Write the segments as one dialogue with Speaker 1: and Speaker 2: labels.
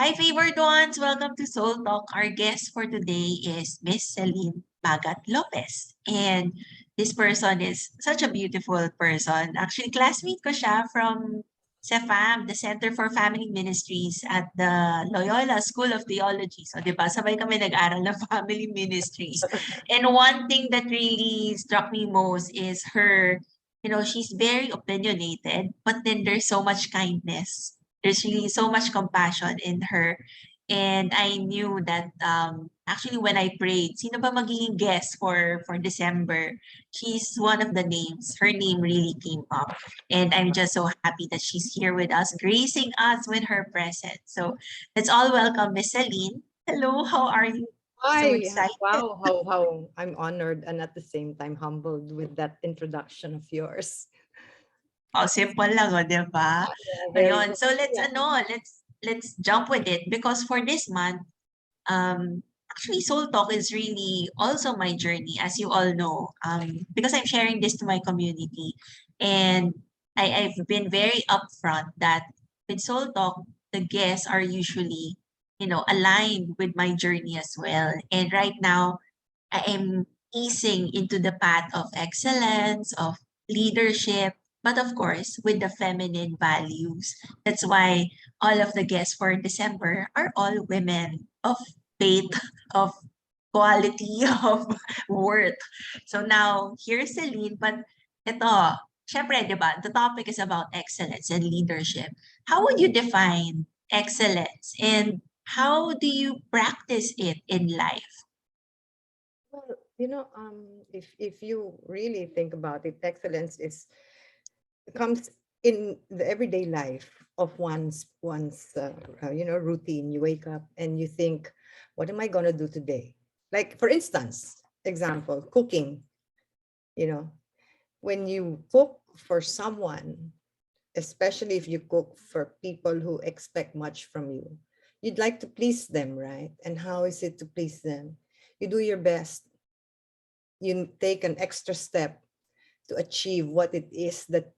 Speaker 1: Hi, favored ones. Welcome to Soul Talk. Our guest for today is Miss CELINE Magat-Lopez. And this person is such a beautiful person. Actually, classmate ko siya from CEFAM, the Center for Family Ministries at the Loyola School of Theology. So, di ba, sabay kami nag-aral ng family ministries. And one thing that really struck me most is she's very opinionated, but then there's so much kindness. There's really so much compassion in her. And I knew that actually when I prayed, sino ba magiging guest for December? She's one of the names. Her name really came up. And I'm just so happy that she's here with us, gracing us with her presence. So let's all welcome Miss Celine. Hello, how are you? So
Speaker 2: Hi,
Speaker 1: excited.
Speaker 2: wow, how I'm honored and at the same time humbled with that introduction of yours.
Speaker 1: Oh, simple lang, oh, 'di ba?
Speaker 2: Yeah, very
Speaker 1: Ayun.
Speaker 2: good.
Speaker 1: So
Speaker 2: Yeah.
Speaker 1: let's jump with it because for this month, actually Soul Talk is really also my journey, as you all know. Because I'm sharing this to my community, and I've been very upfront that with Soul Talk, the guests are usually, aligned with my journey as well. And right now, I am easing into the path of excellence, of leadership, but of course, with the feminine values. That's why all of the guests for December are all women of faith, of quality, of worth. So now, here's Celine, but ito, syempre, di ba, the topic is about excellence and leadership. How would you
Speaker 2: Mhm.
Speaker 1: define excellence and how do you practice it in life?
Speaker 2: Well, if you really think about it, excellence is comes in the everyday life of one's routine. You wake up and you think, what am I gonna do today? Like for instance, example, cooking. You know, when you cook for someone, especially if you cook for people who expect much from you. You'd like to please them, right? And how is it to please them? You do your best. You take an extra step to achieve what it is that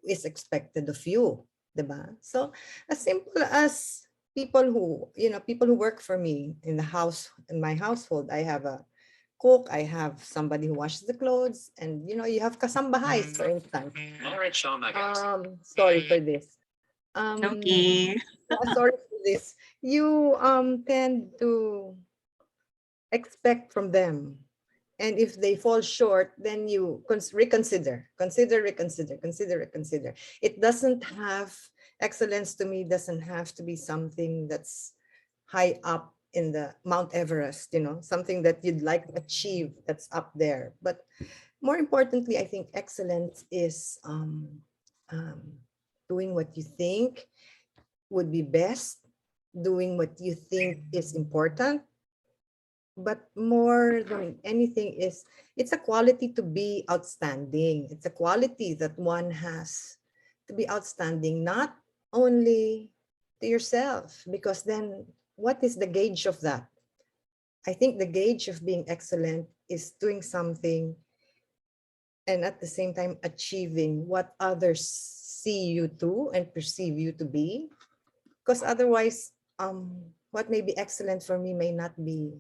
Speaker 2: is expected of you, diba? So as simple as people who work for me in the house, in my household, I have a cook, I have somebody who washes the clothes, and you have kasambahays, for instance. Sorry for this. Um,
Speaker 1: Okay.
Speaker 2: yeah, sorry for this. You tend to expect from them. And if they fall short, then you reconsider. It doesn't have excellence to me, doesn't have to be something that's high up in the Mount Everest, something that you'd like to achieve that's up there. But more importantly, I think excellence is um, doing what you think would be best, doing what you think is important, but more than anything is it's a quality to be outstanding. It's a quality that one has to be outstanding, not only to yourself, because then what is the gauge of that? I think the gauge of being excellent is doing something and at the same time achieving what others see you to and perceive you to be, because otherwise what may be excellent for me may not be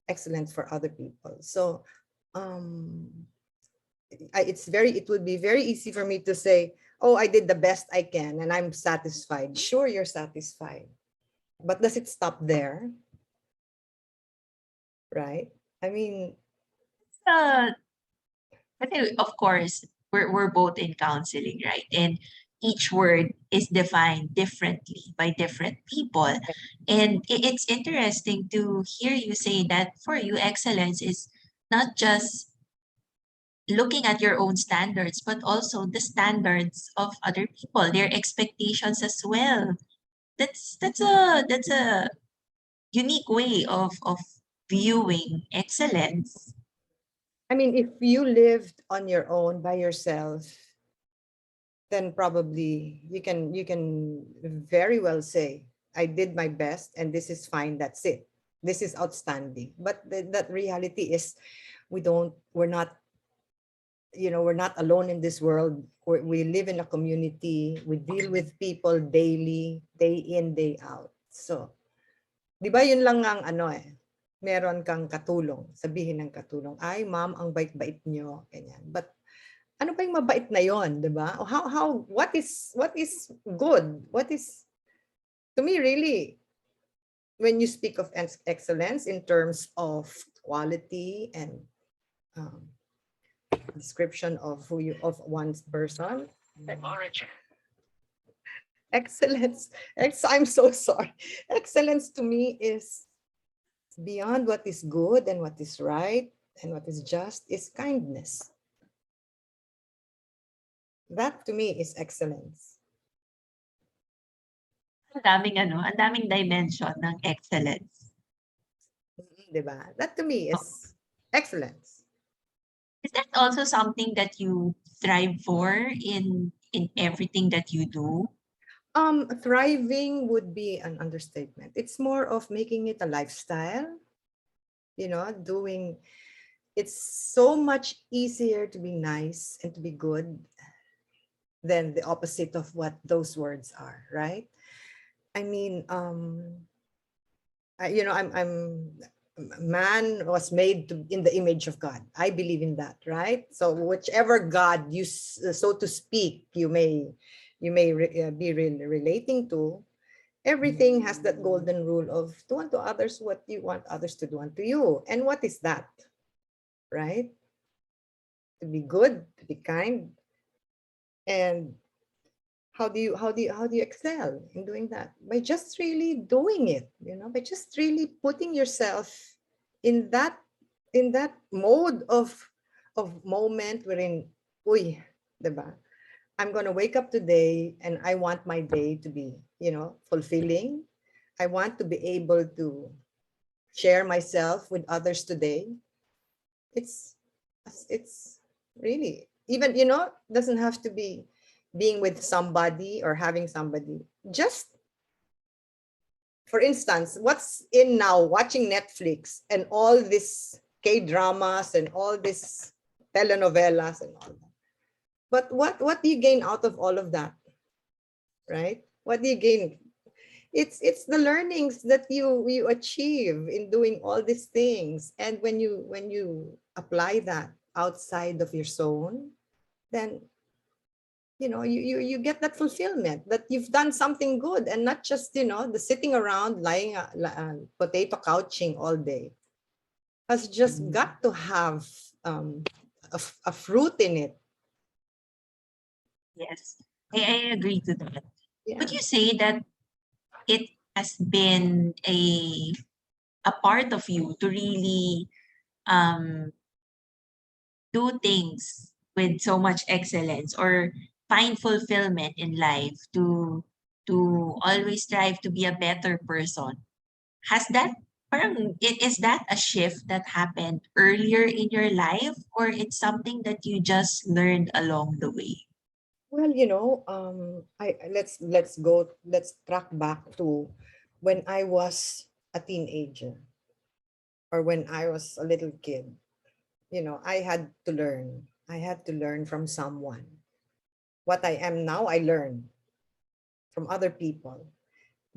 Speaker 2: excellent for other people. So um it would be very easy for me to say, oh, I did the best I can and I'm satisfied. Sure, you're satisfied, but does it stop there? Right? I mean,
Speaker 1: Uh, I think, of course, we're both in counseling, right? And each word is defined differently by different people. And it's interesting to hear you say that for you, excellence is not just looking at your own standards, but also the standards of other people, their expectations as well. That's a unique way of viewing excellence.
Speaker 2: I mean, if you lived on your own by yourself, then probably you can very well say, I did my best and this is fine, that's it. This is outstanding. But that reality is we're not we're not alone in this world. We live in a community. We deal with people daily, day in, day out. So, di ba yun lang ang ano meron kang katulong, sabihin ng katulong, ay ma'am, ang bait-bait nyo, ganyan. But ano ba yung mabait na yon, di ba? What is good? What is, to me, really, when you speak of excellence in terms of quality and um, description of of one's person, excellence, I'm so sorry. Excellence to me is beyond what is good and what is right and what is just is kindness. That to me is excellence.
Speaker 1: Ang daming dimension ng excellence.
Speaker 2: Diba? That to me
Speaker 1: Oh,
Speaker 2: is excellence.
Speaker 1: is that also something that you strive for in everything that you do?
Speaker 2: Thriving would be an understatement. It's more of making it a lifestyle, doing, it's so much easier to be nice and to be good than the opposite of what those words are, right? I mean, I'm man was made in the image of God. I believe in that, right? So whichever God you, so to speak, you may be relating to, everything has that golden rule of do unto others what you want others to do unto you. And what is that, right? To be good, to be kind, and how do you excel in doing that? By just really doing it, by just really putting yourself in that mode of moment wherein, uy, diba? I'm gonna wake up today and I want my day to be, fulfilling. I want to be able to share myself with others today. It's it's really, even, doesn't have to be being with somebody or having somebody. Just, for instance, what's in now, watching Netflix and all this K-dramas and all this telenovelas and all that. But what do you gain out of all of that? Right? What do you gain? It's the learnings that you achieve in doing all these things. And when you apply that outside of your zone, then you get that fulfillment that you've done something good, and not just the sitting around lying potato couching all day. Has just got to have a fruit in it.
Speaker 1: Yes, I agree to that. Would
Speaker 2: Yeah.
Speaker 1: you say that it has been a part of you to really um, do things with so much excellence or find fulfillment in life to always strive to be a better person? Has that is that a shift that happened earlier in your life, or it's something that you just learned along the way?
Speaker 2: Well, I let's track back to when I was a teenager, or when I was a little kid. I had to learn. I had to learn from someone. What I am now, I learned from other people,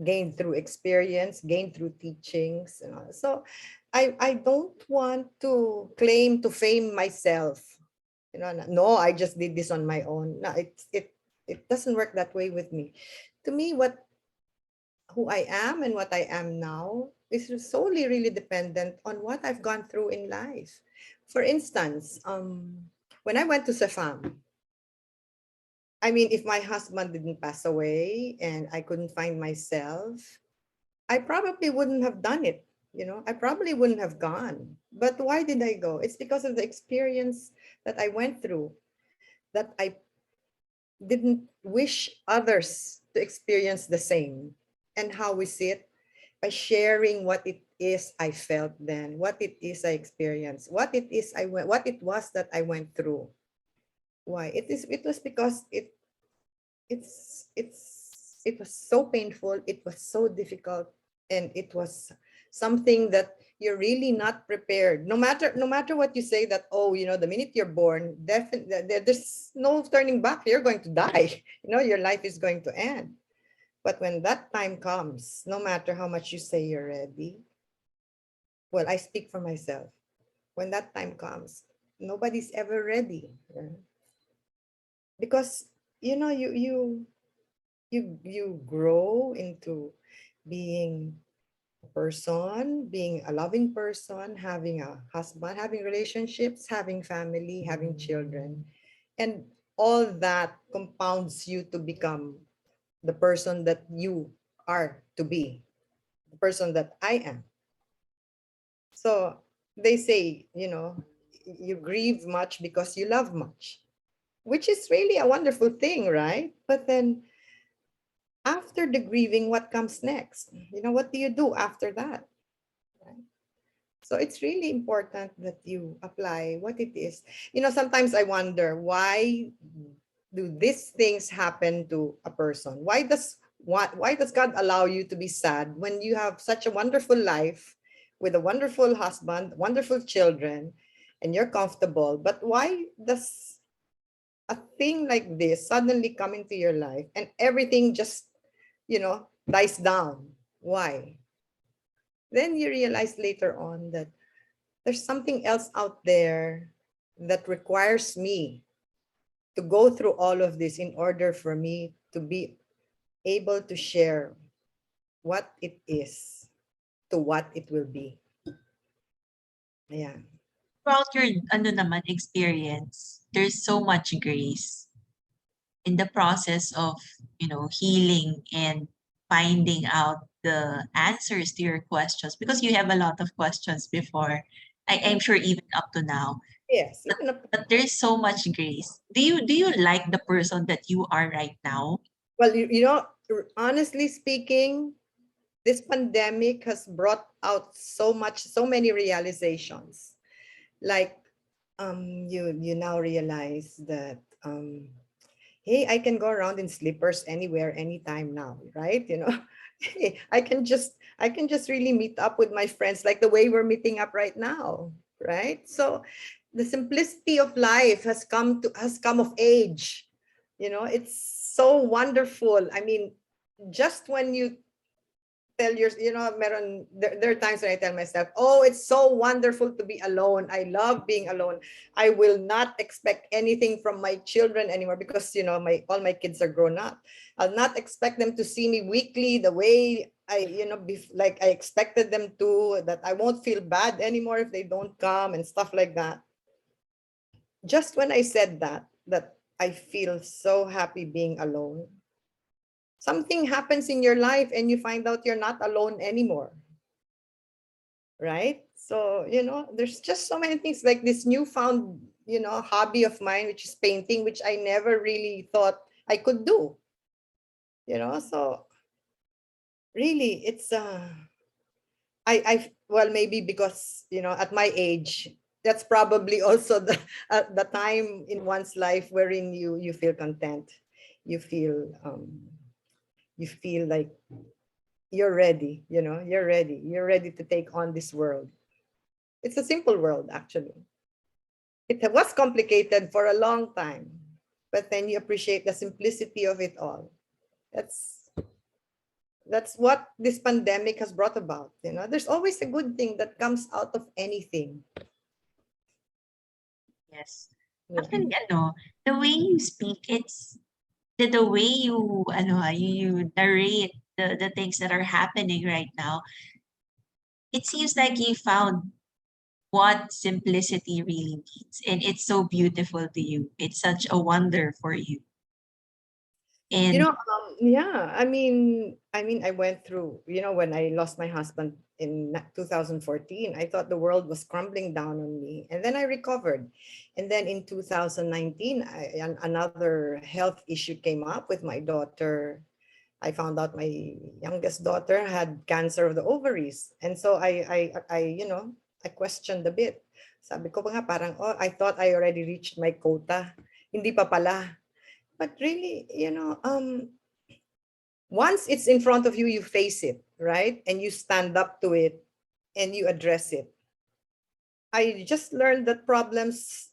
Speaker 2: gained through experience, gained through teachings. So I don't want to claim to fame myself. No, I just did this on my own. No, it doesn't work that way with me. To me, who I am and what I am now is solely really dependent on what I've gone through in life. For instance, when I went to CEFAM, I mean, if my husband didn't pass away and I couldn't find myself, I probably wouldn't have done it. I probably wouldn't have gone. But why did I go? It's because of the experience that I went through, that I didn't wish others to experience the same. And how we see it? By sharing what it is I felt then, what it is I experienced, what it was that I went through. Why? It was because it was so painful, it was so difficult, and it was something that you're really not prepared. No matter what you say, that, oh, the minute you're born, definitely there's no turning back, you're going to die. Your life is going to end. But when that time comes, no matter how much you say you're ready, well, I speak for myself. When that time comes, nobody's ever ready. Because you grow into being a person, being a loving person, having a husband, having relationships, having family, having children. And all that compounds you to become the person that you are to be, the person that I am. So they say, you grieve much because you love much, which is really a wonderful thing, right? But then after the grieving, what comes next? What do you do after that? Right? So it's really important that you apply what it is. Sometimes I wonder, why do these things happen to a person? Why does God allow you to be sad when you have such a wonderful life with a wonderful husband, wonderful children, and you're comfortable? But why does a thing like this suddenly come into your life and everything just, dies down? Why? Then you realize later on that there's something else out there that requires me to go through all of this in order for me to be able to share what it is to what it will be. Yeah.
Speaker 1: Throughout your ano naman experience, there's so much grace in the process of, healing and finding out the answers to your questions because you have a lot of questions before. I'm sure even up to now.
Speaker 2: Yes.
Speaker 1: But
Speaker 2: Even
Speaker 1: but there's so much grace. Do you like the person that you are right now?
Speaker 2: well, honestly speaking, this pandemic has brought out so many realizations. Like, you now realize that, hey, I can go around in slippers anywhere, anytime now, right? Hey, I can just really meet up with my friends like the way we're meeting up right now, right? So the simplicity of life has come of age. It's so wonderful. I mean, just when you tell your, there are times when I tell myself, oh, it's so wonderful to be alone. I love being alone. I will not expect anything from my children anymore because, all my kids are grown up. I'll not expect them to see me weekly the way like I expected them to, that I won't feel bad anymore if they don't come and stuff like that. Just when I said that I feel so happy being alone, something happens in your life and you find out you're not alone anymore, right? So, there's just so many things like this newfound, hobby of mine, which is painting, which I never really thought I could do, so really it's well, maybe because, at my age, that's probably also the time in one's life wherein you feel content. You feel like you're ready, you're ready to take on this world. It's a simple world, actually. It was complicated for a long time, but then you appreciate the simplicity of it all. That's that's what this pandemic has brought about. There's always a good thing that comes out of anything.
Speaker 1: Yes.
Speaker 2: Yeah.
Speaker 1: Actually, the way you speak, it's the way you you narrate the things that are happening right now. It seems like you found what simplicity really means, and it's so beautiful to you. It's such a wonder for you. And
Speaker 2: Yeah, I mean, I went through, when I lost my husband in 2014, I thought the world was crumbling down on me. And then I recovered. And then in 2019, another health issue came up with my daughter. I found out my youngest daughter had cancer of the ovaries. And so I questioned a bit. Sabi ko pa nga parang, oh, I thought I already reached my quota. Hindi pa pala. But really, once it's in front of you, you face it, right? And you stand up to it and you address it. I just learned that problems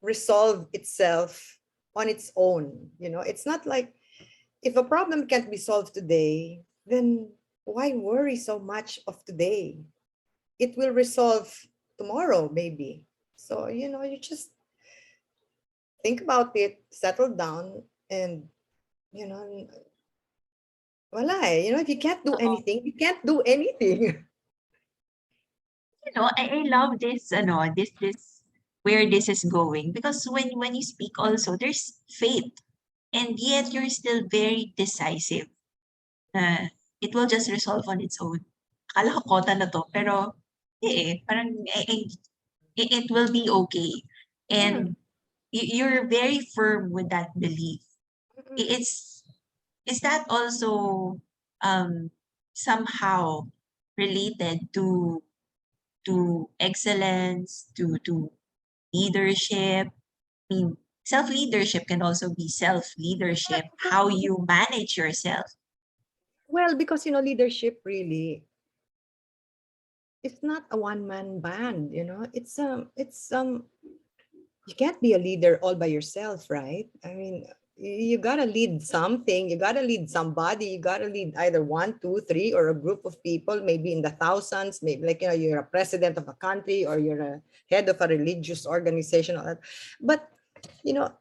Speaker 2: resolve itself on its own. It's not like if a problem can't be solved today, then why worry so much of today? It will resolve tomorrow, maybe. So, you just think about it, settle down, and, you know, voila, if you can't do
Speaker 1: Oo.
Speaker 2: anything, you can't do anything.
Speaker 1: I love this, this where this is going, because when you speak also, there's faith, and yet you're still very decisive. It will just resolve on its own. Akala ko kota na 'to, pero parang it will be okay.
Speaker 2: Yeah.
Speaker 1: And you're very firm with that belief.
Speaker 2: Mm-mm.
Speaker 1: It's is that also somehow related to excellence, to leadership? I mean, self-leadership can also be self-leadership, how you manage yourself.
Speaker 2: Well, because, leadership really, it's not a one-man band, it's you can't be a leader all by yourself, right? I mean, you gotta lead something, you gotta lead somebody, you gotta lead either one, two, three, or a group of people, maybe in the thousands, maybe like, you're a president of a country, or you're a head of a religious organization, all that. But, you know,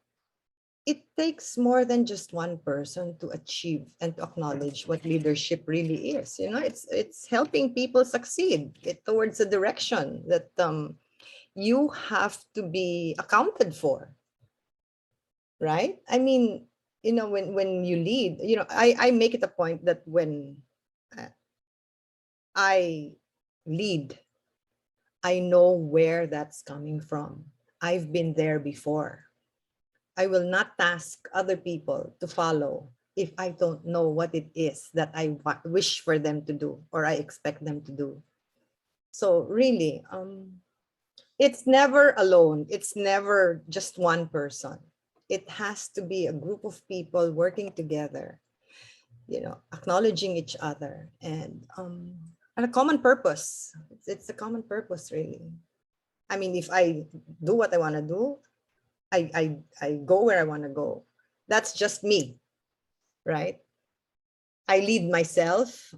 Speaker 2: it takes more than just one person to achieve and to acknowledge what leadership really is. It's helping people succeed, get towards a direction that you have to be accounted for, right? I mean, when you lead, I make it a point that when uh, I lead, I know where that's coming from. I've been there before. I will not task other people to follow if I don't know what it is that I wish for them to do or I expect them to do. So really, it's never alone. It's never just one person. It has to be a group of people working together, acknowledging each other, and a common purpose. It's a common purpose, really. I mean, if I do what I want to do, I go where I want to go. That's just me, right? I lead myself.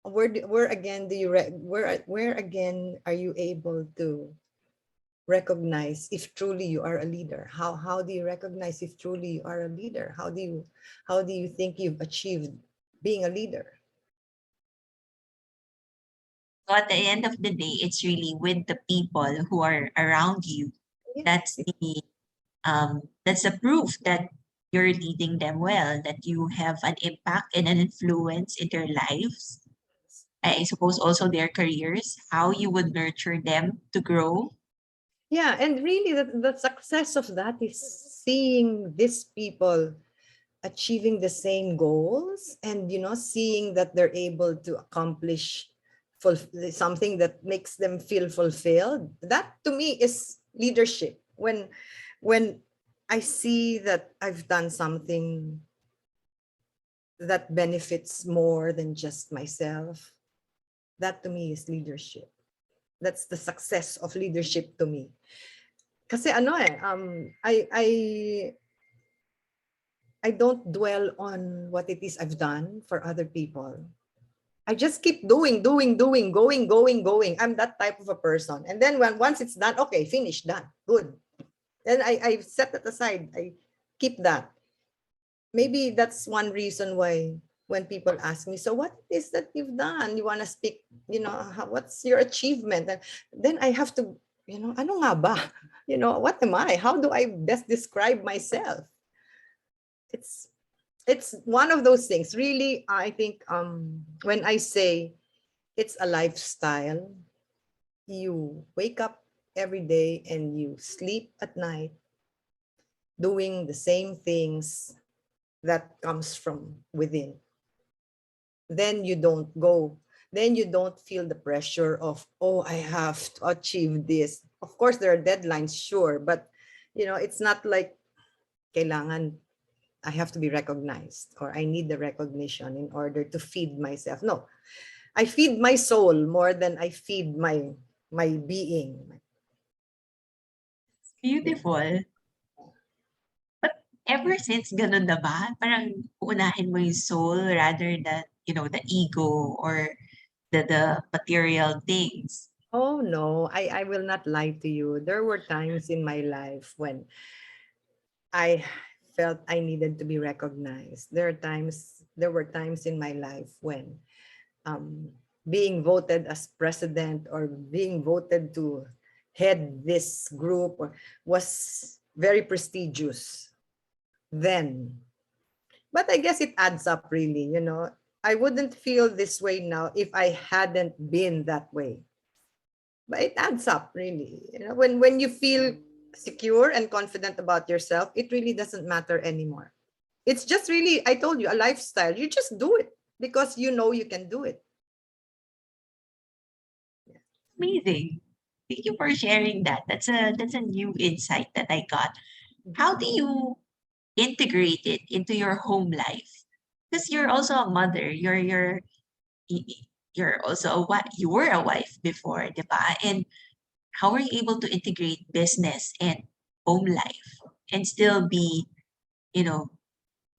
Speaker 2: Where again do you where again are you able to recognize if truly you are a leader? How do you recognize if truly you are a leader? How do you think you've achieved being a leader?
Speaker 1: So at the end of the day, it's really with the people who are around you. That's
Speaker 2: Yes.
Speaker 1: that's a proof that you're leading them well, that you have an impact and an influence in their lives. I suppose also their careers, how you would nurture them to grow.
Speaker 2: Yeah, and really the success of that is seeing these people achieving the same goals, and seeing that they're able to accomplish something that makes them feel fulfilled. That to me is leadership. When I see that I've done something that benefits more than just myself, that to me is leadership. That's the success of leadership to me. Kasi I don't dwell on what it is I've done for other people. I just keep doing, going. I'm that type of a person. And then once it's done, okay, finish, done, good. Then I set that aside. I keep that. Maybe that's one reason why when people ask me, so what is that you've done? You want to speak, what's your achievement? And then I have to, ano nga ba? What am I? How do I best describe myself? It's it's one of those things. Really, I think when I say it's a lifestyle, you wake up every day and you sleep at night doing the same things that comes from within. Then you don't go, then you don't feel the pressure of, oh, I have to achieve this. Of course there are deadlines, sure, but it's not like kailangan I have to be recognized or I need the recognition in order to feed myself. No, I feed my soul more than I feed my being. Yeah.
Speaker 1: Beautiful. ever since ganun na ba? Parang uunahin mo yung soul rather than, the ego or the material things.
Speaker 2: Oh no, I will not lie to you. There were times in my life when I felt I needed to be recognized. There were times in my life when um, being voted as president or being voted to head this group was very prestigious then. But I guess it adds up really, you know. I wouldn't feel this way now if I hadn't been that way. But it adds up really. You know, when you feel secure and confident about yourself, it really doesn't matter anymore. It's just really, I told you, a lifestyle. You just do it because you know you can do it.
Speaker 1: Amazing. Thank you for sharing that. That's a new insight that I got. How do you integrate it into your home life? Because you're also a mother. You're also a wife. You were a wife before, diba? And how are you able to integrate business and home life and still you know,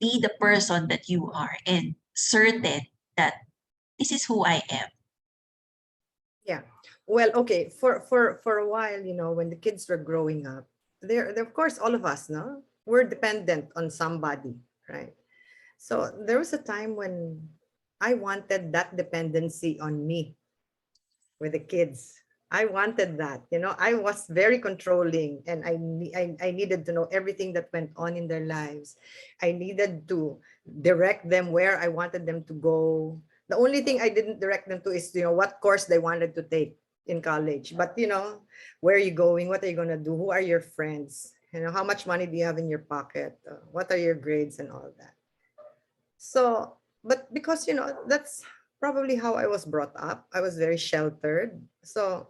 Speaker 1: be the person that you are and certain that this is who I am?
Speaker 2: Yeah. Well, okay. For a while, you know, when the kids were growing up, they're of course all of us, no, we're dependent on somebody, right? So there was a time when I wanted that dependency on me with the kids. I wanted that, you know. I was very controlling, and I needed to know everything that went on in their lives. I needed to direct them where I wanted them to go. The only thing I didn't direct them to is, you know, what course they wanted to take in college. But, you know, where are you going? What are you going to do? Who are your friends? You know, how much money do you have in your pocket? What are your grades and all that? So, but because, you know, that's probably how I was brought up. I was very sheltered. So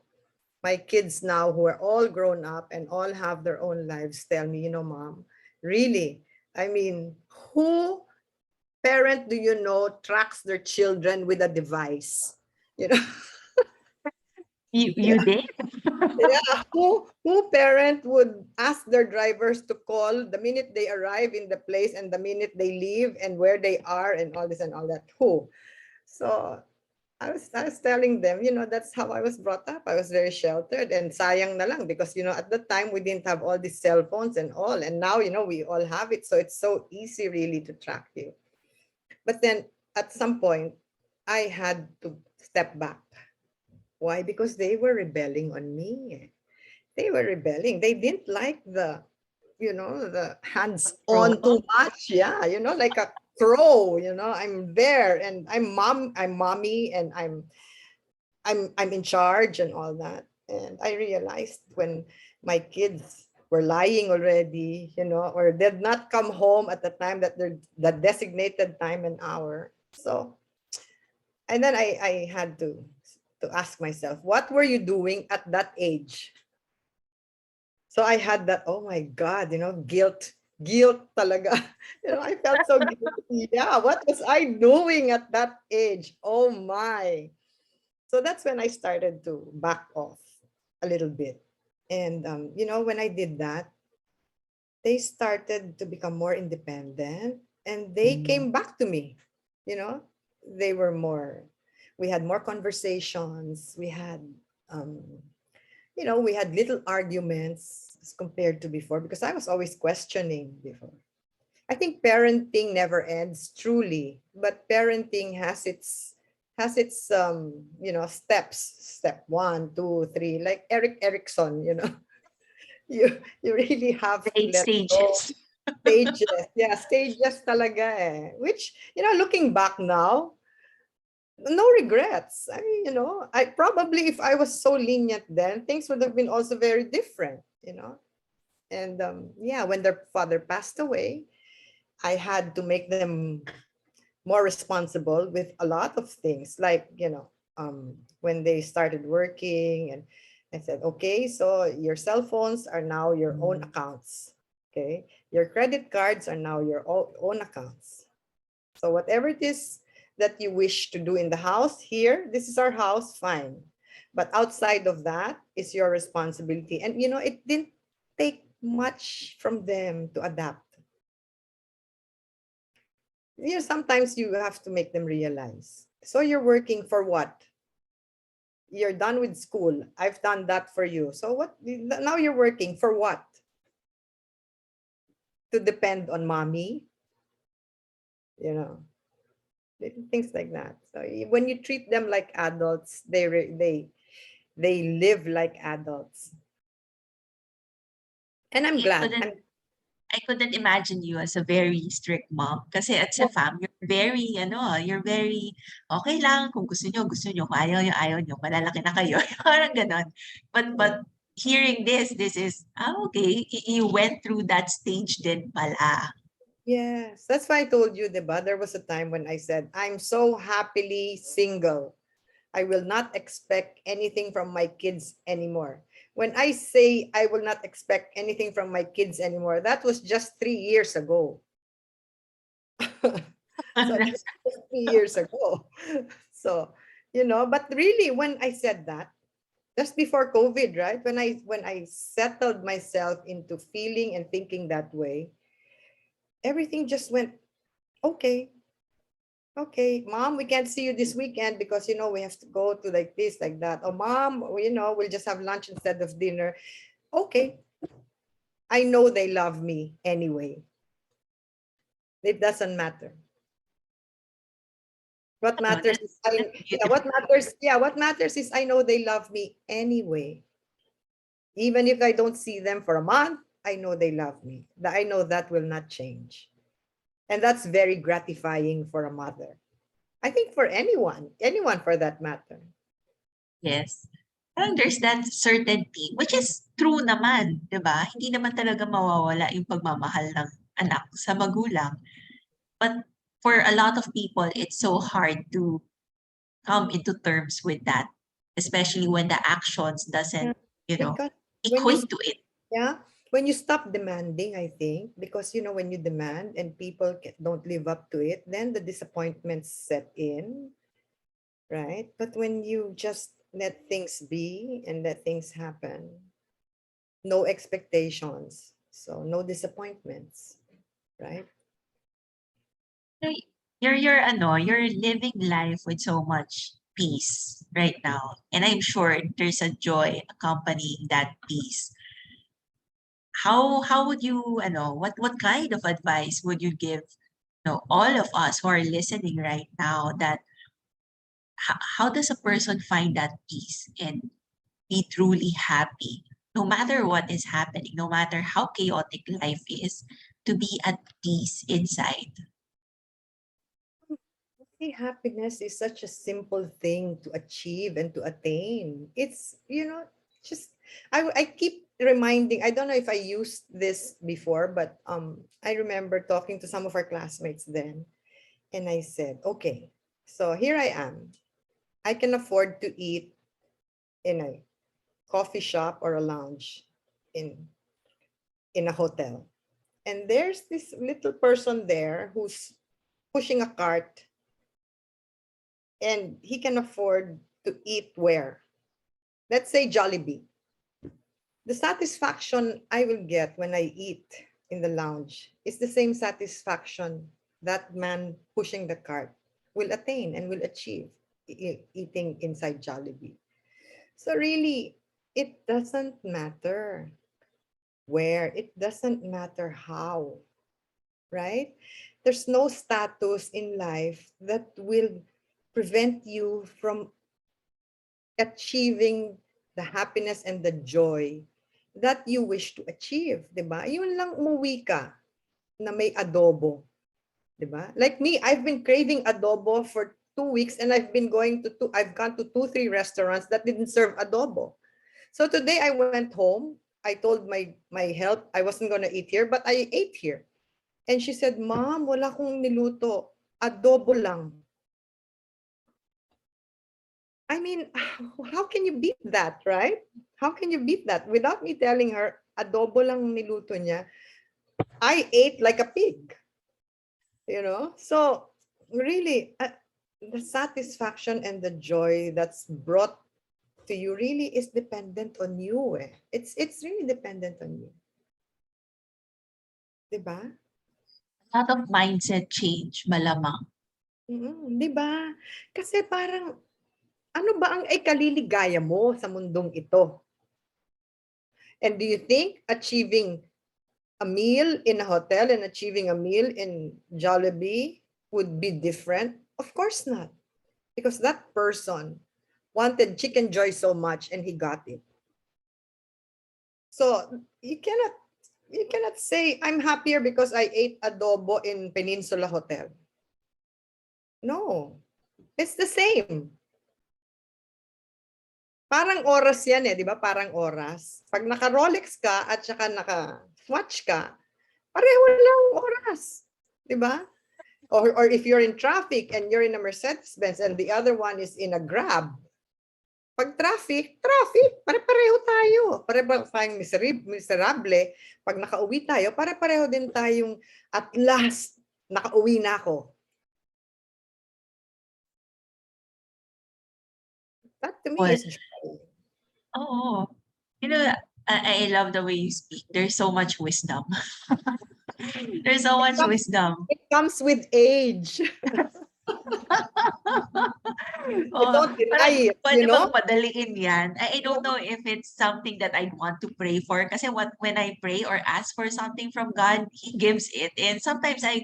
Speaker 2: my kids now, who are all grown up and all have their own lives, tell me, you know, mom, really, I mean, who parent do you know tracks their children with a device? You know,
Speaker 1: You
Speaker 2: yeah.
Speaker 1: did?
Speaker 2: Yeah, who parent would ask their drivers to call the minute they arrive in the place and the minute they leave and where they are and all this and all that? Who? So I was telling them, you know, that's how I was brought up. I was very sheltered, and sayang na lang because, you know, at the time we didn't have all these cell phones and all, and now, you know, we all have it, so it's so easy really to track you. But then at some point, I had to step back. Why? Because they were rebelling on me. They were rebelling. They didn't like the, you know, the hands on
Speaker 1: Control.
Speaker 2: too much. Yeah, you know, like a crow, you know, I'm there and I'm mommy, and I'm in charge and all that. And I realized when my kids were lying already, you know, or did not come home at the time that they're the designated time and hour. So, and then I had to ask myself, what were you doing at that age? So I had that, oh my God, you know, guilt talaga. You know, I felt so guilty. Yeah, what was I doing at that age? Oh my. So that's when I started to back off a little bit. And, you know, when I did that, they started to become more independent and they came back to me. You know, they were more, we had more conversations. We had, um, you know, we had little arguments as compared to before because I was always questioning before. I think parenting never ends truly, but parenting has its you know, steps. Step one, two, three, like Eric Erickson, you know. You really have to
Speaker 1: Eight
Speaker 2: let go.
Speaker 1: stages.
Speaker 2: Stages. Yeah, stages talaga eh. Which, you know, looking back now, no regrets. I mean, you know, I probably, if I was so lenient then, things would have been also very different, you know. And yeah, when their father passed away, I had to make them more responsible with a lot of things, like, you know, when they started working, and I said, okay, so your cell phones are now your own accounts. Okay, your credit cards are now your own accounts. So whatever it is that you wish to do in the house, here, this is our house, fine. But outside of that is your responsibility. And, you know, it didn't take much from them to adapt. sometimes you have to make them realize. So you're working for what? You're done with school. I've done that for you. So what? Now you're working for what? To depend on mommy, you know, things like that. So when you treat them like adults, they live like adults. And I'm
Speaker 1: I
Speaker 2: glad.
Speaker 1: couldn't I couldn't imagine you as a very strict mom. Kasi at CEFAM, you're very, okay lang, kung gusto nyo, kung ayaw nyo, malalaki na kayo. Parang ganon. But hearing this is, okay, you went through that stage din pala.
Speaker 2: Yes, that's why I told you, diba? There was a time when I said, I'm so happily single. I will not expect anything from my kids anymore. When I say I will not expect anything from my kids anymore, that was just 3 years ago. So that's just 3 years ago. So, but really when I said that, just before COVID, right? When I settled myself into feeling and thinking that way, everything just went, okay, okay, mom, we can't see you this weekend because we have to go to like this, like that. Oh, mom, we'll just have lunch instead of dinner. Okay, I know they love me anyway. It doesn't matter. What
Speaker 1: Ano,
Speaker 2: matters is
Speaker 1: that's
Speaker 2: what
Speaker 1: beautiful.
Speaker 2: matters, what matters is I know they love me anyway. Even if I don't see them for a month, I know they love me. I know that will not change. And that's very gratifying for a mother. I think for anyone for that matter.
Speaker 1: Yes. Parang there's that certainty, which is true naman, 'di ba? Hindi naman talaga mawawala yung pagmamahal ng anak sa magulang. But for a lot of people, it's so hard to come into terms with that, especially when the actions
Speaker 2: Yeah.
Speaker 1: doesn't, you know,
Speaker 2: Because when you
Speaker 1: equate to it.
Speaker 2: yeah, when you stop demanding, I think, because when you demand and people don't live up to it, then the disappointments set in, right? But when you just let things be and let things happen, no expectations, so no disappointments, right?
Speaker 1: Like, you're living life with so much peace right now. And I'm sure there's a joy accompanying that peace. How would you, what kind of advice would you give, all of us who are listening right now, that how does a person find that peace and be truly happy no matter what is happening, no matter how chaotic life is, to be at peace inside?
Speaker 2: See, happiness is such a simple thing to achieve and to attain. It's, just I keep reminding, I don't know if I used this before, but I remember talking to some of our classmates then, and I said, okay, so here I am. I can afford to eat in a coffee shop or a lounge in in a hotel. And there's this little person there who's pushing a cart, and he can afford to eat where? Let's say Jollibee. The satisfaction I will get when I eat in the lounge is the same satisfaction that man pushing the cart will attain and will achieve eating inside Jollibee. So really, it doesn't matter where, it doesn't matter how, right? There's no status in life that will prevent you from achieving the happiness and the joy that you wish to achieve, 'di ba? Yun lang, umuwi ka na may adobo, 'di ba? Like me, I've been craving adobo for 2 weeks, and I've gone to 2, 3 restaurants that didn't serve adobo. So today I went home. I told my help I wasn't gonna eat here, but I ate here. And she said, "Mom, wala akong niluto. Adobo lang." I mean, how can you beat that, right? How can you beat that? Without me telling her, adobo lang niluto niya, I ate like a pig, So really, the satisfaction and the joy that's brought to you really is dependent on you. Eh. It's really dependent on you. Diba?
Speaker 1: lot of mindset change, malamang.
Speaker 2: Di ba? Kasi parang, ano ba ang ikaliligaya mo sa mundong ito? And do you think achieving a meal in a hotel and achieving a meal in Jollibee would be different? Of course not. Because that person wanted Chicken Joy so much and he got it. So you cannot say I'm happier because I ate adobo in Peninsula Hotel. No, it's the same. Parang oras yan eh, di ba? Parang oras. Pag naka-Rolex ka at saka naka-Swatch ka, pareho lang oras. Di ba? Or if you're in traffic and you're in a Mercedes-Benz and the other one is in a Grab, pag traffic, pare-pareho tayo. Pare-pareho tayong miserable. Pag nakauwi tayo, pare-pareho din tayong at last, nakauwi na ako. That to me
Speaker 1: Well,
Speaker 2: is joy.
Speaker 1: oo. You know, I love the way you speak. There's so much wisdom. There's so much wisdom.
Speaker 2: It comes with age. You
Speaker 1: Oo,
Speaker 2: don't
Speaker 1: parang
Speaker 2: deny it, you
Speaker 1: puwede
Speaker 2: know?
Speaker 1: bang padaliin 'yan? I don't know if it's something that I'd want to pray for kasi when I pray or ask for something from God, He gives it. And sometimes I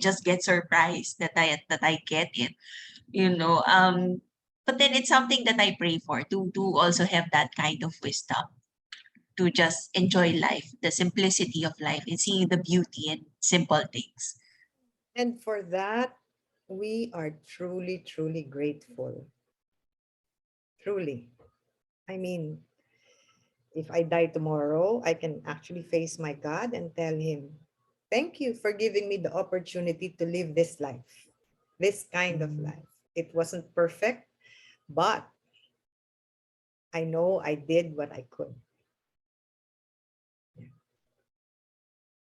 Speaker 1: just get surprised that I get it, you know. But then it's something that I pray for to also have that kind of wisdom, to just enjoy life, the simplicity of life and seeing the beauty in simple things.
Speaker 2: And for that, we are truly, truly grateful. Truly. I mean, if I die tomorrow, I can actually face my God and tell him, thank you for giving me the opportunity to live this life, this kind of life. It wasn't perfect, but I know I did what I could.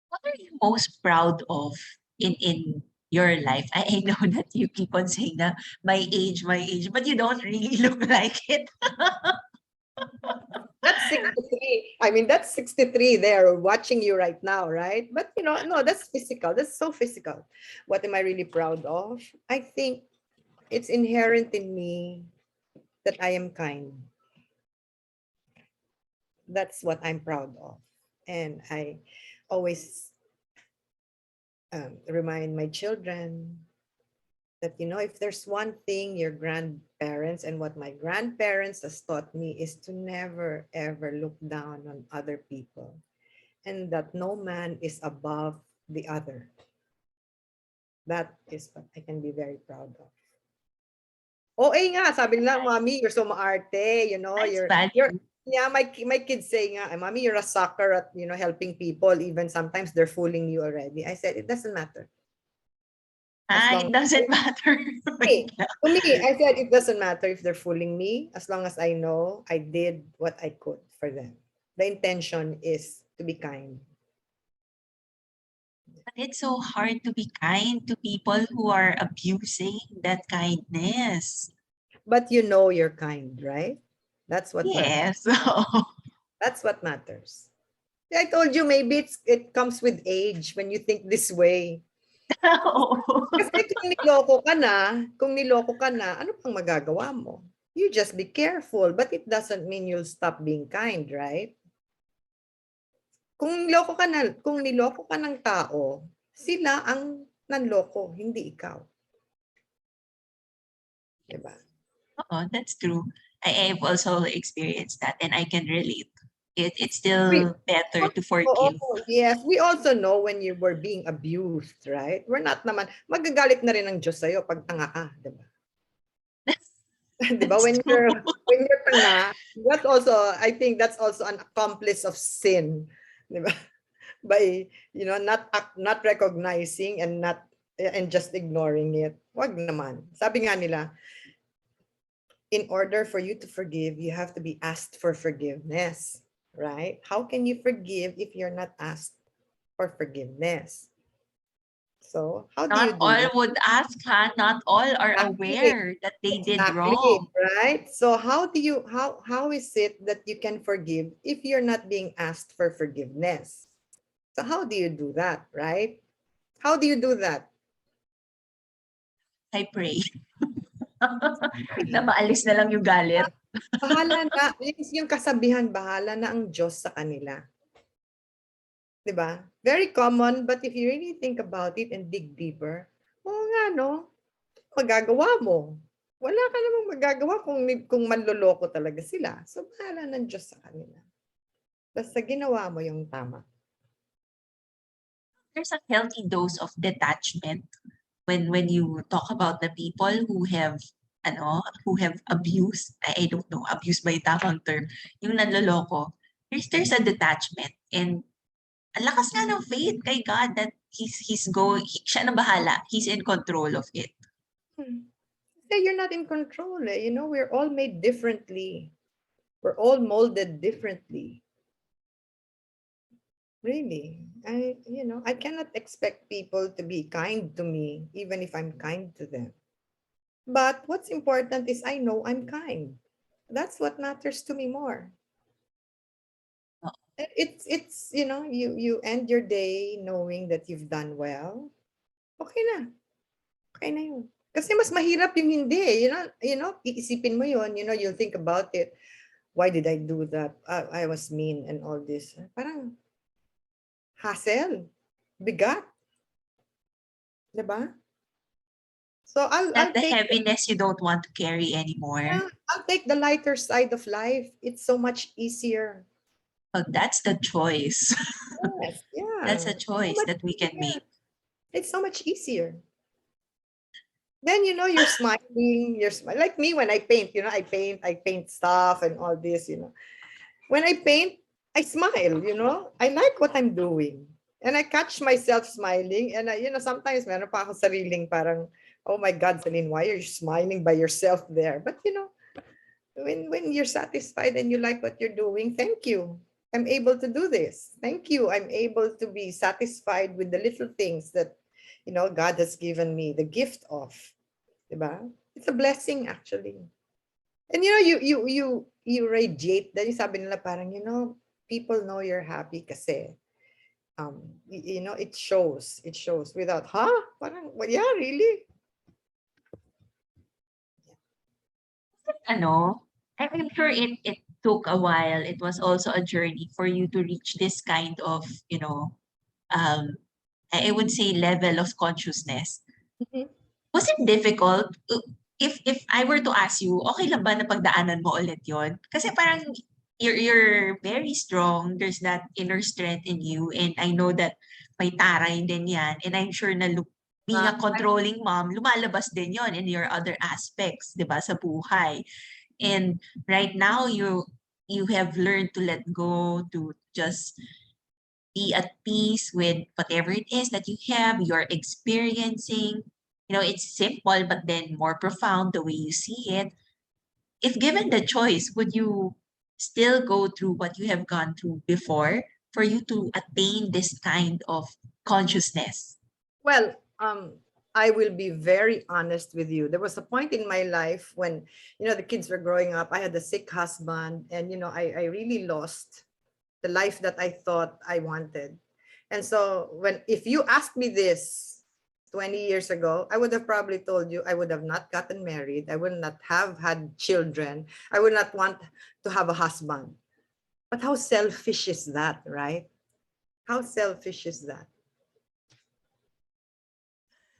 Speaker 1: What are you most proud of in your life? I know that you keep on saying na my age, but you don't really look like it.
Speaker 2: That's 63. I mean, that's 63 there watching you right now, right? But no, that's physical. That's so physical. What am I really proud of? I think it's inherent in me that I am kind. That's what I'm proud of. And I always remind my children that, if there's one thing your grandparents and what my grandparents has taught me is to never, ever look down on other people, and that no man is above the other. That is what I can be very proud of. OA nga, sabi nila, mommy, you're so maarte,
Speaker 1: Nice
Speaker 2: you're
Speaker 1: value.
Speaker 2: yeah, my kids say nga, mommy, you're a sucker at, helping people, even sometimes they're fooling you already. I said, it doesn't matter. As
Speaker 1: Ah,
Speaker 2: long
Speaker 1: it doesn't matter. Wait lang.
Speaker 2: to me, I said it doesn't matter if they're fooling me, as long as I know I did what I could for them. The intention is to be kind.
Speaker 1: But it's so hard to be kind to people who are abusing that kindness.
Speaker 2: But you're kind, right? That's what matters.
Speaker 1: Yes.
Speaker 2: That's what matters. I told you, maybe it comes with age when you think this way. Kasi kung niloko ka na, ano pang magagawa mo? You just be careful, but it doesn't mean you'll stop being kind, right? Kung niloko ka ng tao, sila ang nanloko, hindi ikaw. Diba?
Speaker 1: Oh, that's true. I've also experienced that and I can relate. It's
Speaker 2: We,
Speaker 1: still better to
Speaker 2: oo,
Speaker 1: forgive.
Speaker 2: yes. We also know when you were being abused, right? We're not naman, magagalit na rin ang Diyos sa'yo pag tanga ka, diba? Diba?
Speaker 1: That's true.
Speaker 2: When you're tanga, that's also, I think that's also an accomplice of sin. Diba? By, not recognizing and just ignoring it. Wag naman. Sabi nga nila, in order for you to forgive, you have to be asked for forgiveness, right? How can you forgive if you're not asked for forgiveness? So how do you
Speaker 1: Not
Speaker 2: do
Speaker 1: all
Speaker 2: that?
Speaker 1: would ask, huh? Not all are
Speaker 2: Exactly.
Speaker 1: aware that they did
Speaker 2: Exactly,
Speaker 1: wrong.
Speaker 2: right? So how is it that you can forgive if you're not being asked for forgiveness? So how do you do that, right? How do you do that?
Speaker 1: I pray na maalis na lang yung galit.
Speaker 2: Bahala na, yung kasabihan, bahala na ang Diyos sa kanila. 'Di ba? Very common, but if you really think about it and dig deeper, oo nga, no? Magagawa mo. Wala ka namang magagawa kung manloloko talaga sila. So, bahala ng Diyos sa kanila. Basta ginawa mo yung tama.
Speaker 1: There's a healthy dose of detachment when you talk about the people who have abused, I don't know, abused by tamang term, yung nanloloko. There's a detachment, and ang lakas nga ng faith kay God that siya na bahala. He's in control of it.
Speaker 2: Say you're not in control. Eh. You know, we're all made differently. We're all molded differently. Really. I cannot expect people to be kind to me, even if I'm kind to them. But what's important is I know I'm kind. That's what matters to me more. It's you end your day knowing that you've done well. Okay na. Okay na yun. Kasi mas mahirap yung hindi. Iisipin mo yun, you'll think about it. Why did I do that? I was mean and all this. Parang hassle. Bigat. Diba? So
Speaker 1: That the heaviness you don't want to carry anymore.
Speaker 2: I'll take the lighter side of life. It's so much easier.
Speaker 1: Well, that's the choice.
Speaker 2: Yes, yeah.
Speaker 1: That's a choice that we can make.
Speaker 2: It's so much easier. Then you're smiling. Like me when I paint. I paint stuff and all this. When I paint, I smile. I like what I'm doing, and I catch myself smiling. And sometimes meron pa ako sariling parang, oh my God, Celine, why are you smiling by yourself there? But when you're satisfied and you like what you're doing, thank you. I'm able to do this. Thank you. I'm able to be satisfied with the little things that God has given me the gift of. Diba? It's a blessing actually. And you radiate. Then sabi nila parang people know you're happy kasi it shows. It shows without parang well, yeah, really.
Speaker 1: I'm sure it took a while. It was also a journey for you to reach this kind of, I would say level of consciousness.
Speaker 2: Mhm.
Speaker 1: Was it difficult? If I were to ask you, okay lang ba na pagdaanan mo ulit yon? Kasi parang you're very strong. There's that inner strength in you. And I know that may taray din yan. And I'm sure na being a controlling mom, lumalabas din yon in your other aspects, di ba, sa buhay. And right now, you have learned to let go, to just be at peace with whatever it is that you have, you're experiencing. It's simple, but then more profound the way you see it. If given the choice, would you still go through what you have gone through before for you to attain this kind of consciousness?
Speaker 2: Well, I will be very honest with you. There was a point in my life when, the kids were growing up. I had a sick husband, and I really lost the life that I thought I wanted. And so if you asked me this 20 years ago, I would have probably told you I would have not gotten married. I would not have had children. I would not want to have a husband. But how selfish is that, right? How selfish is that?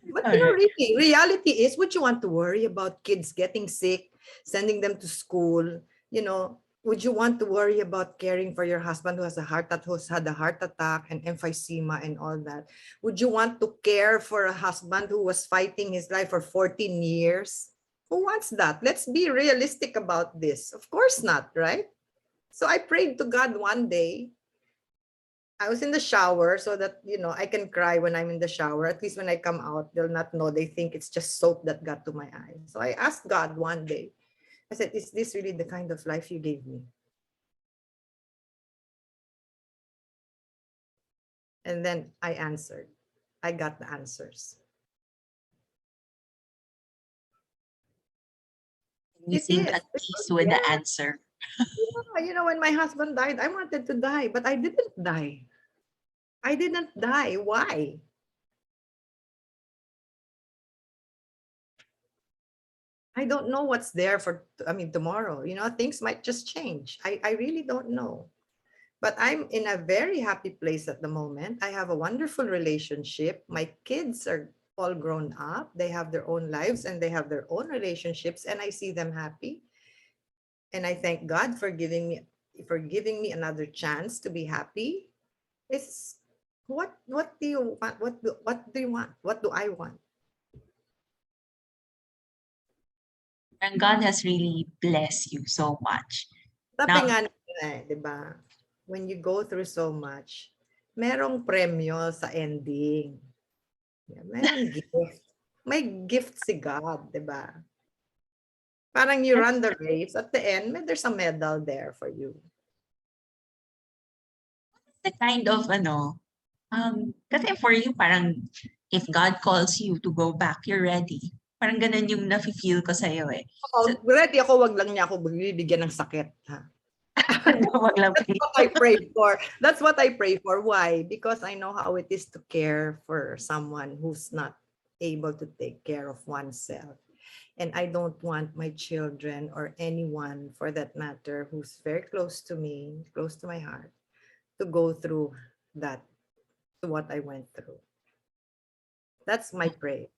Speaker 2: But really, reality is, would you want to worry about kids getting sick, sending them to school? Would you want to worry about caring for your husband who's had a heart attack and emphysema and all that? Would you want to care for a husband who was fighting his life for 14 years? Who wants that? Let's be realistic about this. Of course not, right? So I prayed to God one day. I was in the shower so that, I can cry when I'm in the shower. At least when I come out, they'll not know. They think it's just soap that got to my eye. So I asked God one day, I said, is this really the kind of life you gave me? And then I answered. I got the answers.
Speaker 1: You seemed at peace with the answer.
Speaker 2: When my husband died, I wanted to die, but I didn't die. I didn't die. Why? I don't know what's there for, I mean, tomorrow. Things might just change. I really don't know. But I'm in a very happy place at the moment. I have a wonderful relationship. My kids are all grown up. They have their own lives and they have their own relationships, and I see them happy. And I thank God for giving me another chance to be happy. It's what do you want? What do you want? What do I want?
Speaker 1: And God has really blessed you so much.
Speaker 2: Sabi
Speaker 1: Now,
Speaker 2: nga nila, 'di ba? When you go through so much, merong premyo sa ending. Yeah, merong gift. May gift si God, 'di ba? Parang you
Speaker 1: that's
Speaker 2: run the race, at the end, there's a medal there for you.
Speaker 1: the kind of kasi for you, parang if God calls you to go back, you're ready. Parang ganun yung nafe-feel ko sa'yo eh. So,
Speaker 2: Ready ako, wag lang niya ako bibigyan ng sakit, ha?
Speaker 1: wag lang
Speaker 2: That's what I pray for. That's what I pray for. Why? Because I know how it is to care for someone who's not able to take care of oneself. And I don't want my children or anyone for that matter who's very close to me, close to my heart, to go through that, to what I went through. That's my prayer.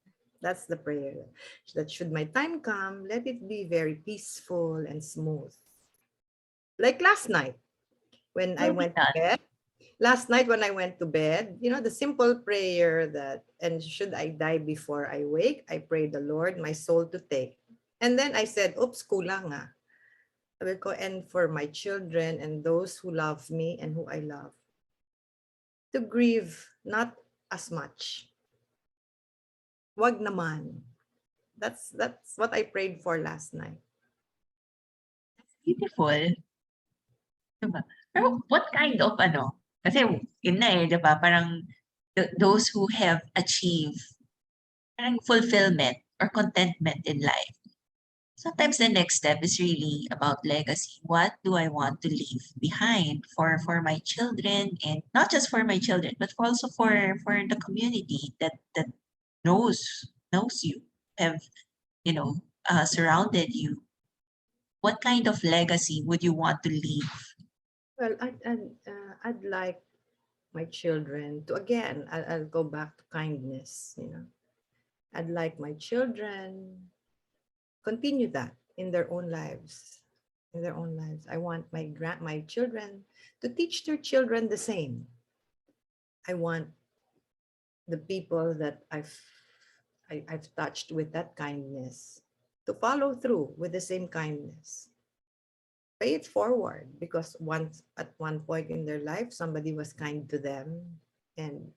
Speaker 2: That's the prayer. That should my time come, let it be very peaceful and smooth. Like last night when I
Speaker 1: will be
Speaker 2: went to
Speaker 1: done.
Speaker 2: bed. Last night when I went to bed, the simple prayer that, and should I die before I wake, I pray the Lord my soul to take. And then I said, oops, kulang ah. Sabi ko, and for my children and those who love me and who I love, to grieve not as much. Wag naman. That's what I prayed for last night.
Speaker 1: Beautiful. Diba? Pero what kind of kasi yun na eh, diba? Parang those who have achieved parang fulfillment or contentment in life. Sometimes the next step is really about legacy. What do I want to leave behind for my children, and not just for my children, but also for the community that knows you, have surrounded you. What kind of legacy would you want to leave?
Speaker 2: Well, I'd like my children to, again, I'll go back to kindness. I'd like my children continue that in their own lives. In their own lives. I want my children to teach their children the same. I want the people that I've touched with that kindness to follow through with the same kindness. Pay it forward, because once at one point in their life somebody was kind to them, and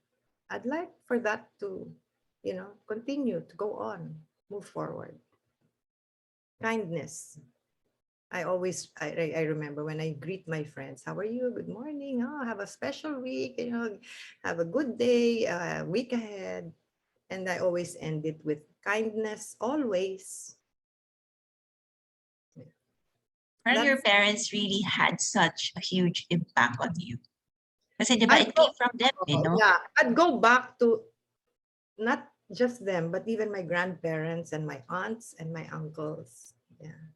Speaker 2: I'd like for that to continue to go on, move forward. Kindness. I remember when I greet my friends, how are you? Good morning. Oh, have a special week. Have a good day, week ahead. And I always end it with kindness, always.
Speaker 1: Parang your
Speaker 2: That's
Speaker 1: parents really had such a huge impact on you. Kasi di ba,
Speaker 2: I'd
Speaker 1: it
Speaker 2: go,
Speaker 1: came from them, no?
Speaker 2: yeah, I'd go back to not just them, but even my grandparents and my aunts and my uncles. Yeah.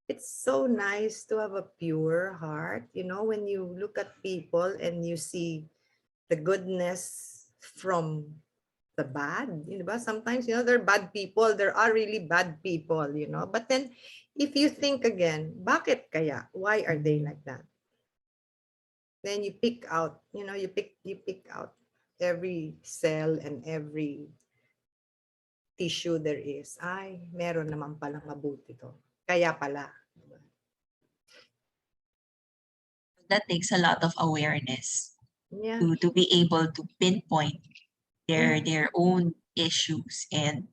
Speaker 2: It's so nice to have a pure heart. When you look at people and you see the goodness from the bad, sometimes, they're bad people. There are really bad people. But then if you think again, bakit kaya? Why are they like that? Then you pick out, you pick out every cell and every tissue there is. Ay, meron naman palang mabuti to. Kaya pala.
Speaker 1: That takes a lot of awareness
Speaker 2: Yeah.
Speaker 1: to be able to pinpoint
Speaker 2: Yeah.
Speaker 1: their own issues and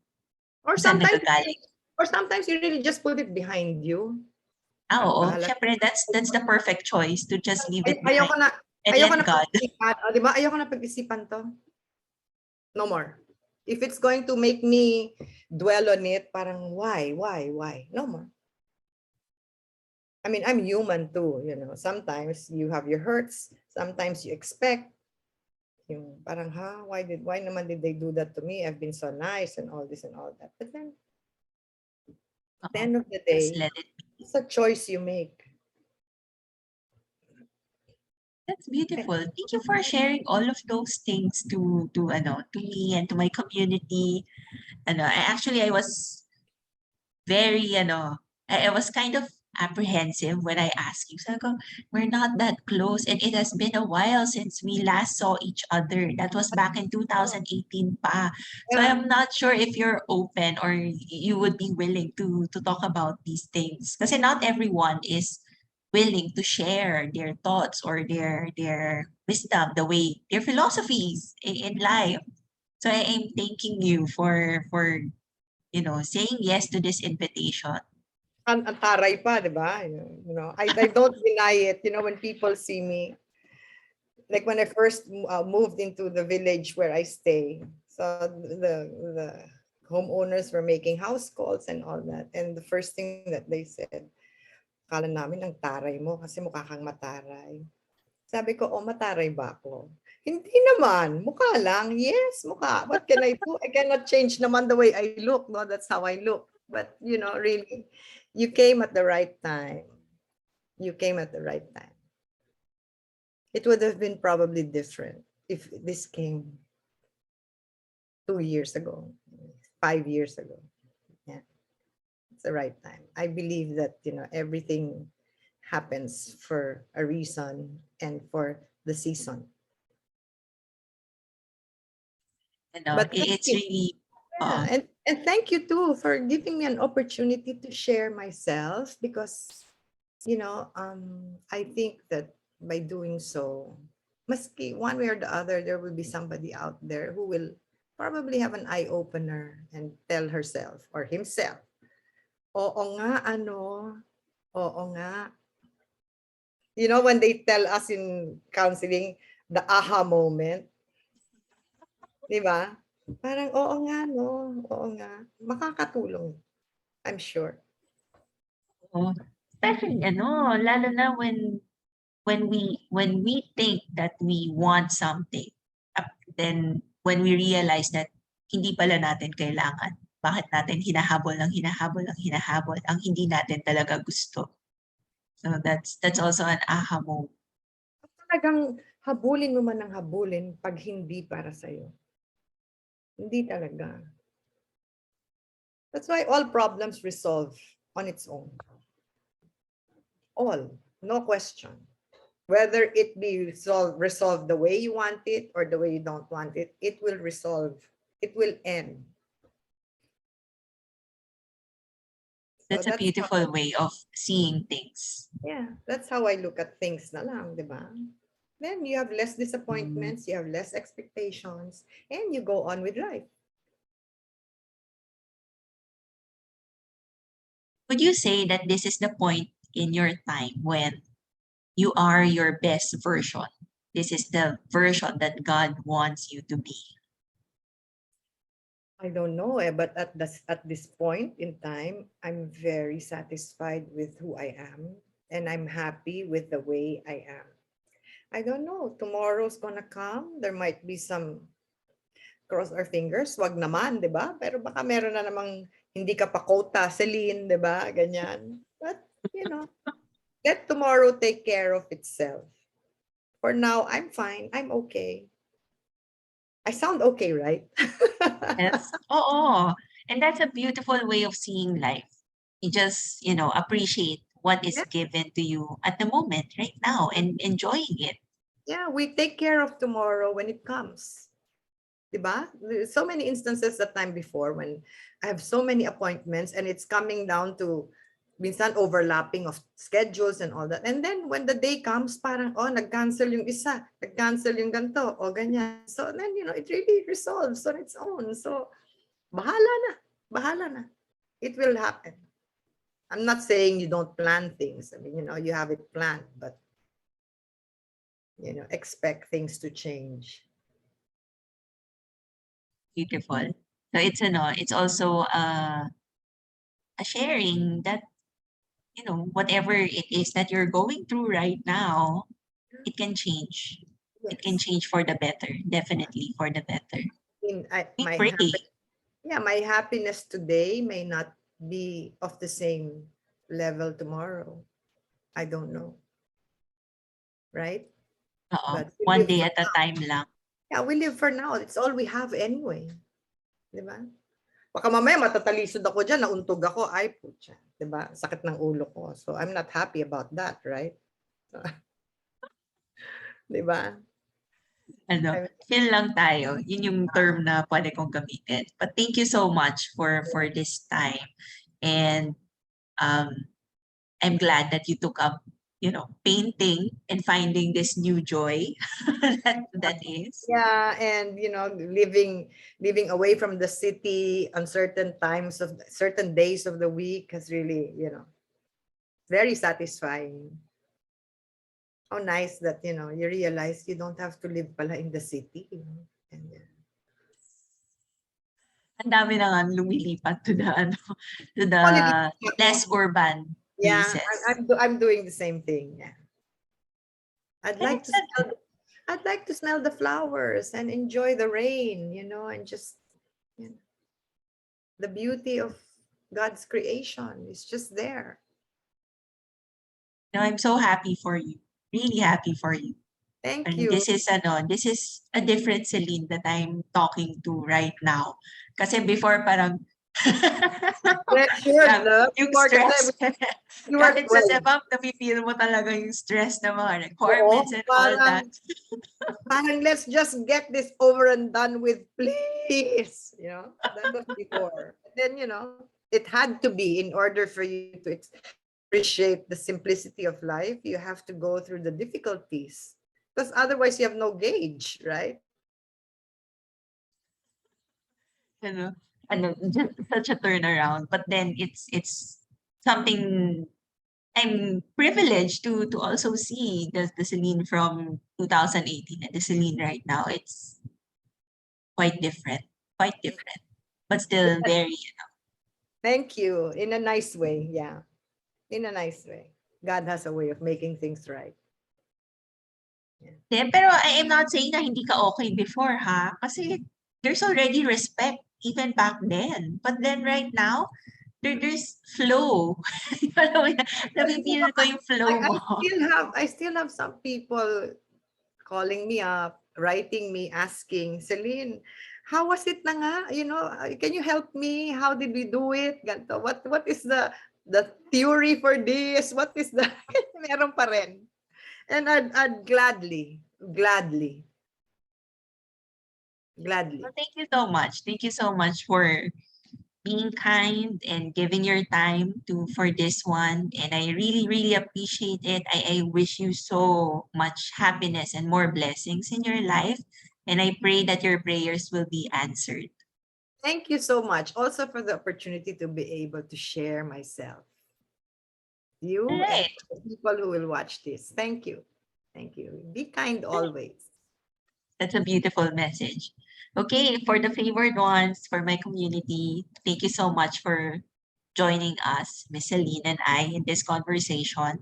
Speaker 2: Or
Speaker 1: kung saan
Speaker 2: sometimes
Speaker 1: nagagaling.
Speaker 2: or sometimes you really just put it behind you.
Speaker 1: Oo.
Speaker 2: Bahala.
Speaker 1: Siyempre, that's the perfect choice to just leave it
Speaker 2: Ayoko
Speaker 1: behind
Speaker 2: na
Speaker 1: and
Speaker 2: ayoko
Speaker 1: let
Speaker 2: na
Speaker 1: God.
Speaker 2: pag-isipan. O, di ba? Ayoko na pag-isipan to. No more. If it's going to make me dwell on it, parang why? No more. I mean, I'm human too. Sometimes you have your hurts. Sometimes you expect yung parang, why naman did they do that to me? I've been so nice and all this and all that. But then the end of the
Speaker 1: Just
Speaker 2: day,
Speaker 1: let it.
Speaker 2: it's a choice you make.
Speaker 1: That's beautiful. Thank you for sharing all of those things to me and to my community. I was very I was kind of apprehensive when I asked you. So I go, we're not that close, and it has been a while since we last saw each other. That was back in 2018 pa. So
Speaker 2: Yeah.
Speaker 1: I'm not sure if you're open or you would be willing to talk about these things. Kasi not everyone is willing to share their thoughts or their wisdom, the way their philosophies in life. So I am thanking you for saying yes to this invitation.
Speaker 2: Ang taray pa, di ba? I don't deny it. When people see me, like when I first moved into the village where I stay, so the homeowners were making house calls and all that. And the first thing that they said, akala namin ang taray mo kasi mukha kang mataray. Sabi ko, oh, mataray ba ako? Hindi naman. Mukha lang. Yes, mukha. What can I do? I cannot change naman the way I look. No, that's how I look. But, really, you came at the right time. You came at the right time. It would have been probably different if this came 2 years ago, 5 years ago. Yeah, it's the right time. I believe that, everything happens for a reason and for the season. But thank
Speaker 1: It's
Speaker 2: you.
Speaker 1: really
Speaker 2: Yeah, and thank you too for giving me an opportunity to share myself because I think that by doing so, maski one way or the other, there will be somebody out there who will probably have an eye opener and tell herself or himself, oo nga, oo nga. When they tell us in counseling, the aha moment, di ba? Parang, oo nga, no? Oo nga. Makakatulong, I'm sure.
Speaker 1: especially lalo na when we think that we want something, then when we realize that hindi pala natin kailangan, bakit natin hinahabol ng hinahabol ng hinahabol ang hindi natin talaga gusto. So that's also an aha moment.
Speaker 2: Talagang habulin mo man ng habulin pag hindi para sa'yo. Hindi talaga. That's why all problems resolve on its own. All, no question. Whether it be resolved the way you want it or the way you don't want it, it will resolve. It will end.
Speaker 1: That's a beautiful way of seeing things.
Speaker 2: Yeah, that's how I look at things na lang, di ba? Then you have less disappointments, you have less expectations, and you go on with life.
Speaker 1: Would you say that this is the point in your time when you are your best version? This is the version that God wants you to be.
Speaker 2: I don't know, but at this point in time, I'm very satisfied with who I am, and I'm happy with the way I am. I don't know, tomorrow's gonna come, there might be some, cross our fingers, wag naman, di ba? Pero baka meron na namang hindi ka pa quota, Celine, di ba? Ganyan. But, let tomorrow take care of itself. For now, I'm fine, I'm okay. I sound okay, right?
Speaker 1: Yes. Oo. And that's a beautiful way of seeing life. You just, appreciate what is
Speaker 2: Yeah.
Speaker 1: given to you at the moment, right now, and enjoying it.
Speaker 2: Yeah, we take care of tomorrow when it comes. Diba? There's so many instances that time before when I have so many appointments and it's coming down to minsan overlapping of schedules and all that. And then when the day comes, parang, oh, nag-cancel yung isa, nag-cancel yung ganito, o ganyan. So then, it really resolves on its own. So, bahala na. It will happen. I'm not saying you don't plan things. I mean, you have it planned, but, expect things to change.
Speaker 1: Beautiful. So it's also a sharing that, whatever it is that you're going through right now, it can change. It can
Speaker 2: Yes.
Speaker 1: change for the better, definitely for the better. We
Speaker 2: My
Speaker 1: pray.
Speaker 2: my happiness today may not be of the same level tomorrow. I don't know, right?
Speaker 1: Oo,
Speaker 2: But we
Speaker 1: one
Speaker 2: live
Speaker 1: day
Speaker 2: for
Speaker 1: at a time lang.
Speaker 2: yeah, we live for now. It's all we have anyway. Di ba? Baka mamaya matatalisod ako dyan, nauntog ako, ay putya. Di ba? Sakit ng ulo ko. So I'm not happy about that, right? Di ba?
Speaker 1: Ano,
Speaker 2: I
Speaker 1: chill lang tayo. Yun yung term na pwede kong gamitin. But thank you so much for this time. And um, I'm glad that you took up, painting and finding this new joy that is.
Speaker 2: yeah, and living away from the city on certain times of certain days of the week has really, very satisfying. How nice that, you realize you don't have to live pala in the city, And
Speaker 1: Ang dami na nga lumilipat to the, to the
Speaker 2: quality
Speaker 1: less urban
Speaker 2: yeah,
Speaker 1: places.
Speaker 2: I'm doing the same thing. Yeah. I'd
Speaker 1: And
Speaker 2: like
Speaker 1: it's
Speaker 2: to smell I'd like to smell the flowers and enjoy the rain, and just you know, the beauty of God's creation is just there.
Speaker 1: I'm so happy for you. Really happy for you.
Speaker 2: Thank
Speaker 1: And
Speaker 2: you.
Speaker 1: this is a different Celine that I'm talking to right now. Kasi before parang
Speaker 2: Pressured, no?
Speaker 1: yung
Speaker 2: Before
Speaker 1: stress.
Speaker 2: kasi you were
Speaker 1: Kahit sa
Speaker 2: 12.
Speaker 1: CEFAM, napipil mo talaga yung stress ng mga
Speaker 2: Oo,
Speaker 1: requirements and all that.
Speaker 2: parang let's just get this over and done with, please. That was before. Then, it had to be in order for you to appreciate the simplicity of life. You have to go through the difficulties because otherwise you have no gauge, right?
Speaker 1: Ano, just such a turnaround. But then it's something I'm privileged to also see the Celine from 2018 and the Celine right now. It's quite different, but still very.
Speaker 2: Thank you. In a nice way. Yeah. In a nice way. God has a way of making things right.
Speaker 1: Yeah, pero I am not saying na hindi ka okay before, ha? Kasi there's already respect even back then. But then right now, there's flow. Alam mo yan, napipil ko yung flow mo.
Speaker 2: I still have some people calling me up, writing me, asking, Celine, how was it na nga? Can you help me? How did we do it? Ganto. What is the theory for this? What is the meron pa rin. And I'd gladly.
Speaker 1: Well, thank you so much. Thank you so much for being kind and giving your time for this one. And I really, really appreciate it. I wish you so much happiness and more blessings in your life. And I pray that your prayers will be answered.
Speaker 2: Thank you so much also for the opportunity to be able to share myself. You and
Speaker 1: Right.
Speaker 2: the people who will watch this. Thank you. Thank you. Be kind always.
Speaker 1: That's a beautiful message. Okay, for the favored ones, for my community, thank you so much for joining us, Miss Celine and I, in this conversation.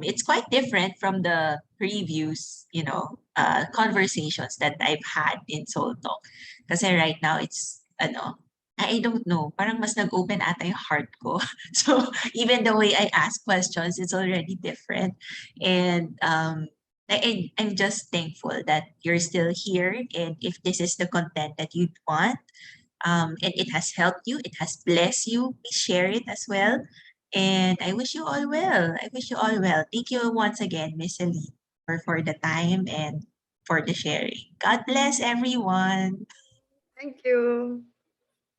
Speaker 1: It's quite different from the previous, conversations that I've had in Soul Talk. Kasi right now, it's, I don't know, parang mas nag-open ata yung heart ko. So, even the way I ask questions, it's already different. And I'm just thankful that you're still here. And if this is the content that you want, and it has helped you, it has blessed you, please share it as well. And I wish you all well. I wish you all well. Thank you once again, Miss Celine, for the time and for the sharing. God bless everyone.
Speaker 2: Thank you.